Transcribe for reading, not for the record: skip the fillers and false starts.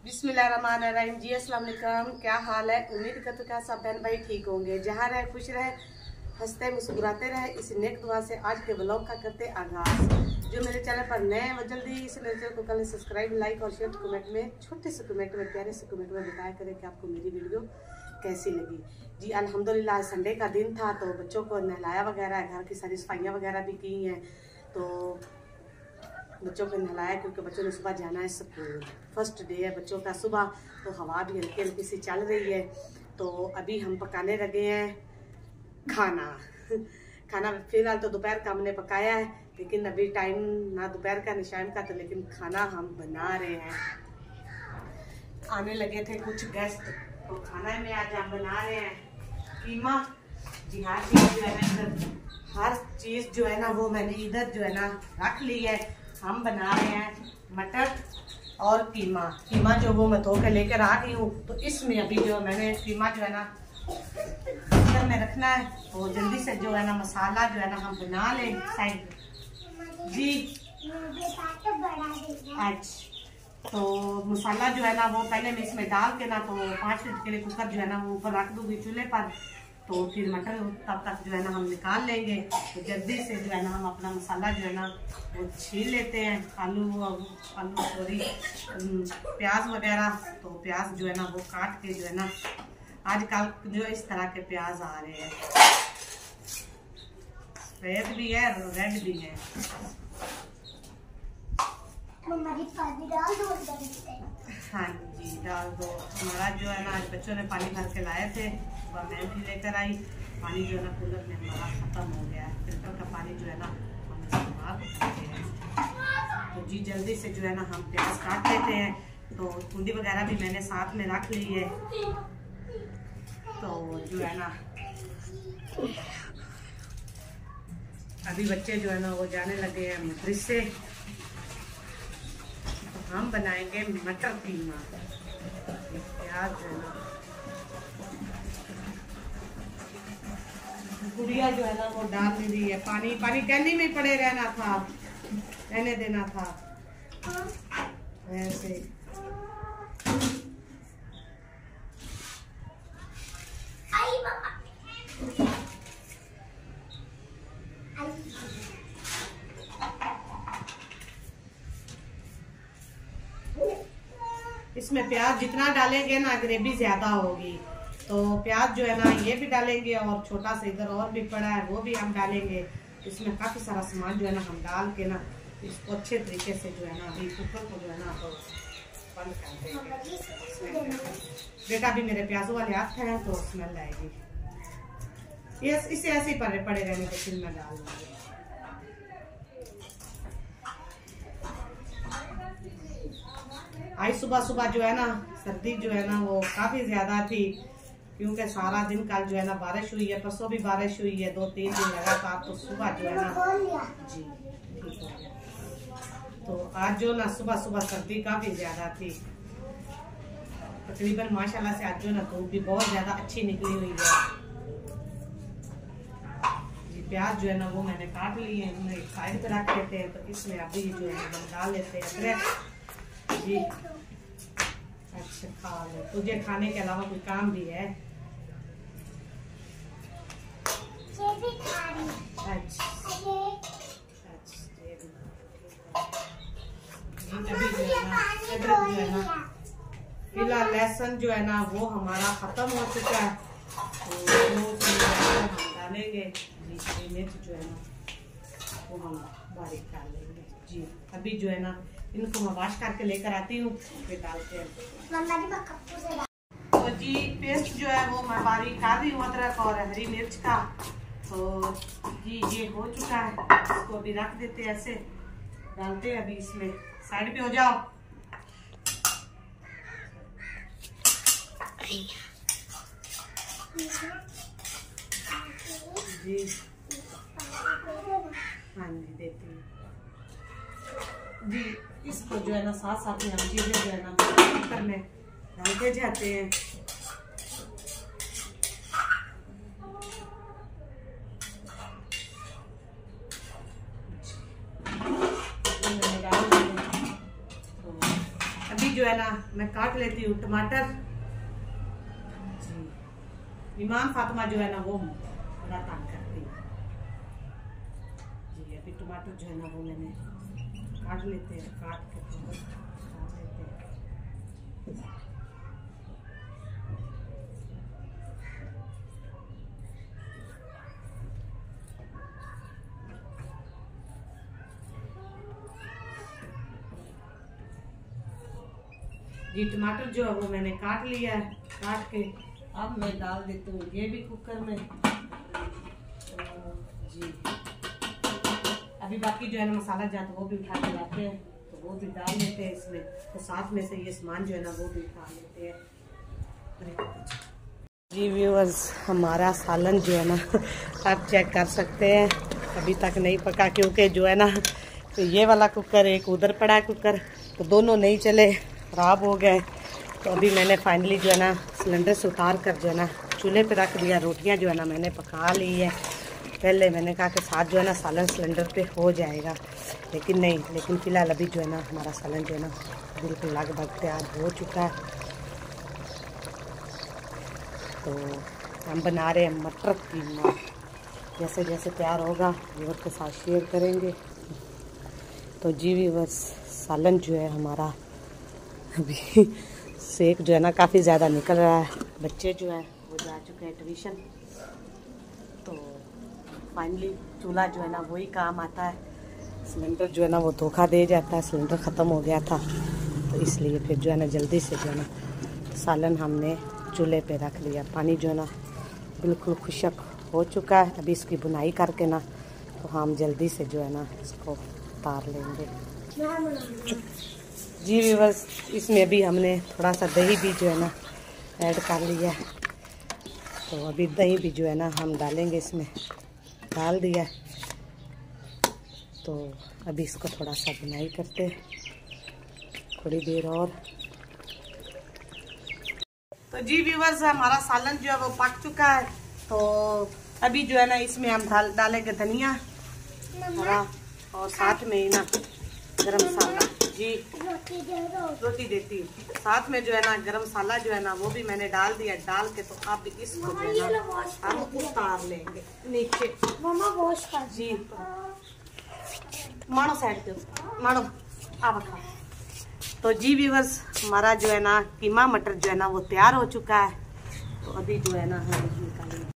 बिस्मिल्लाहिर्रहमानिर्रहीम जी। अस्सलाम वालेकुम। क्या हाल है? उम्मीद करते हैं सब बहन भाई ठीक होंगे। जहाँ रहे खुश रहे, हंसते मुस्कुराते रहे, इस नेक दुआ से आज के ब्लॉग का करते आगाज। जो मेरे चैनल पर नए व जल्दी इस मेरे चैनल को कल सब्सक्राइब, लाइक और शेयर, कमेंट में छोटे से कमेंट में प्यारे से कमेंट में बताया करें कि आपको मेरी वीडियो कैसी लगी। जी अल्हम्दुलिल्लाह संडे का दिन था तो बच्चों को नहलाया वगैरह, घर की सारी सफाइयाँ वगैरह भी की हैं। तो बच्चों को नहलाया क्योंकि बच्चों ने सुबह जाना है स्कूल। फर्स्ट डे है बच्चों का सुबह, तो हवा भी हल्की हल्की सी चल रही है। तो अभी हम पकाने लगे हैं खाना। खाना फिलहाल तो दोपहर का हमने पकाया है, लेकिन अभी टाइम ना दोपहर का ना शाम का, तो लेकिन खाना हम बना रहे हैं। आने लगे थे कुछ गेस्ट, तो खाना में आज हम बना रहे हैं कीमा। जी हर चीज़ जो है ना इधर, हर चीज़ जो है ना वो मैंने इधर जो है ना रख ली है। हम बना रहे हैं मटर और कीमा। कीमा जो वो मैं धो के लेकर आ गई हूँ, तो इसमें अभी जो मैंने कीमा जो है ना इधर में रखना है। तो जल्दी से जो है ना मसाला जो है ना हम बना लें साइड जी। अच्छा, तो मसाला जो है ना वो पहले मैं इसमें डाल के ना, तो 5 मिनट के लिए कुकर जो है ना वो ऊपर रख दूँगी चूल्हे पर। तो फिर मटर तब तक जो है ना हम निकाल लेंगे। तो जल्दी से जो है ना हम अपना मसाला जो है ना वो छील लेते हैं। आलू सॉरी प्याज वगैरह, तो प्याज जो है ना वो काट के जो है ना, आजकल जो इस तरह के प्याज आ रहे हैं, सफेद भी है रेड भी है। हाँ जी डाल दो। हमारा जो है ना आज बच्चों ने पानी भर के लाए थे, वह मैं भी लेकर आई। पानी जो है ना कूलर में हमारा ख़त्म हो गया है। फिल्टर का पानी जो है ना हम इस्तेमाल करते हैं। तो जी जल्दी से जो है ना हम प्याज काट लेते हैं। तो कुंडी वगैरह भी मैंने साथ में रख ली है। तो जो है ना अभी बच्चे जो है ना वो जाने लगे हैं मदरसे। तो हम बनाएंगे मटर कीमा। प्याज जो है ना, गुड़िया जो है ना वो डाल रही है पानी। पानी कहने में पड़े रहना था, रहने देना था ऐसे। इसमें प्याज जितना डालेंगे ना ग्रेवी ज्यादा होगी। तो प्याज जो है ना ये भी डालेंगे, और छोटा सा इधर और भी पड़ा है वो भी हम डालेंगे। इसमें काफी सारा सामान जो है ना हम डाल के ना इसको अच्छे तरीके से जो है ना अभी कुकर को जो है ना तो बंद कर देंगे। बेटा भी मेरे प्याजों वाले हाथ है तो स्मेल आएगी। ये इसे ऐसे ही पड़े रहने के फिर मैं डाल दूंगी। आज सुबह सुबह जो है ना सर्दी जो है ना वो काफी ज्यादा थी, क्योंकि सारा दिन कल जो है ना बारिश हुई है, परसों भी बारिश हुई है, 2-3 दिन लगातार। तो सुबह जो है ना जी ठीक हो गया। तो आज जो ना सुबह सुबह सर्दी काफी ज्यादा थी तकरीबन। माशाल्लाह से आज जो ना धूप भी बहुत ज्यादा अच्छी निकली हुई है जी। प्याज जो है ना वो मैंने काट लिए हैं, एक साइड पे रख लेते हैं। तो इसमें अभी जो है हम डाल लेते हैं अदरक जी। अच्छा खा लो, तुझे खाने के अलावा कोई काम भी है? अच्छा अभी जो है ना अदरक जो है ना फिलहाल लहसुन जो है ना वो हमारा खत्म हो चुका है। तो हम डालेंगे जी। हरी मिर्च जो है ना वो हम बारीक डाल लेंगे जी। अभी जो है ना इनको मैं वॉश करके लेकर आती हूँ, फिर डालते हैं। तो जी पेस्ट जो है वो मैं बारीक कर रही हूँ अदरक और हरी मिर्च का। तो जी ये हो चुका है, इसको अभी रख देते हैं ऐसे। डालते हैं अभी इसमें, साइड पे हो जाओ जी। हाँ जी देती हूँ जी। इसको जो है ना साथ साथ में हम चीजें जो है ना कुकर में डालते जाते हैं। अभी जो है ना मैं काट लेती हूँ टमाटर जी। इमाम फातिमा जो है ना वो बड़ा तंग करती है जी। अभी टमाटर जो है ना वो मैंने काट लेते हैं, काट के डाल लेते हैं। जी टमाटर जो है वो मैंने काट लिया है, काट के अब मैं डाल देती हूँ ये भी कुकर में जी। अभी बाकी जो है ना मसाला जाता वो भी उठा के लाते हैं तो वो भी डाल लेते हैं इसमें, तो साथ में से ये सामान जो है ना वो भी उठा लेते हैं जी। व्यूअर्स हमारा सालन जो है ना आप चेक कर सकते हैं, अभी तक नहीं पका क्योंकि जो है ना तो ये वाला कुकर एक उधर पड़ा है कुकर, तो दोनों नहीं चले, खराब हो गए। तो अभी मैंने फाइनली जो है ना सिलेंडर से उतार कर जो है ना चूल्हे पे रख दिया। रोटियां जो है ना मैंने पका ली है, पहले मैंने कहा कि साथ जो है ना सालन सिलेंडर पे हो जाएगा, लेकिन नहीं, लेकिन फ़िलहाल अभी जो है ना हमारा सालन जो है ना बिल्कुल लगभग तैयार हो चुका है। तो हम बना रहे हैं मटर कीमा, जैसे जैसे तैयार होगा व्यूअर के साथ शेयर करेंगे। तो जी व्यूअर्स सालन जो है हमारा अभी सेक जो है ना काफ़ी ज़्यादा निकल रहा है, बच्चे जो हैं वो जा चुके हैं ट्यूशन। तो फाइनली चूल्हा जो है ना वही काम आता है, सिलेंडर जो है ना वो धोखा दे जाता है, सिलेंडर ख़त्म हो गया था तो इसलिए फिर जो है ना जल्दी से जो है ना सालन हमने चूल्हे पे रख लिया। पानी जो है ना बिल्कुल खुशक हो चुका है, अभी इसकी बुनाई करके ना तो हम जल्दी से जो है ना इसको उतार लेंगे जी। व्यूअर्स इसमें भी हमने थोड़ा सा दही भी जो है ना ऐड कर लिया है, तो अभी दही भी जो है ना हम डालेंगे, इसमें डाल दिया। तो अभी इसको थोड़ा सा बुनाई करते थोड़ी देर और। तो जी व्यूअर्स हमारा सालन जो है वो पक चुका है, तो अभी जो है ना इसमें हम डालेंगे धनिया हरा और साथ में ही ना गरम मसाला जी। रोटी देती हूँ साथ में जो है ना गरम मसाला जो है ना वो भी मैंने डाल दिया। डाल के तो अब इसको जो है ना हम उतार लेंगे नीचे। मम्मा वॉश कर जी, मानो साइड पे मानो आप। तो जी व्यूअर्स हमारा जो है ना कीमा मटर जो है ना वो तैयार हो चुका है, तो अभी जो है ना हम निकालेंगे।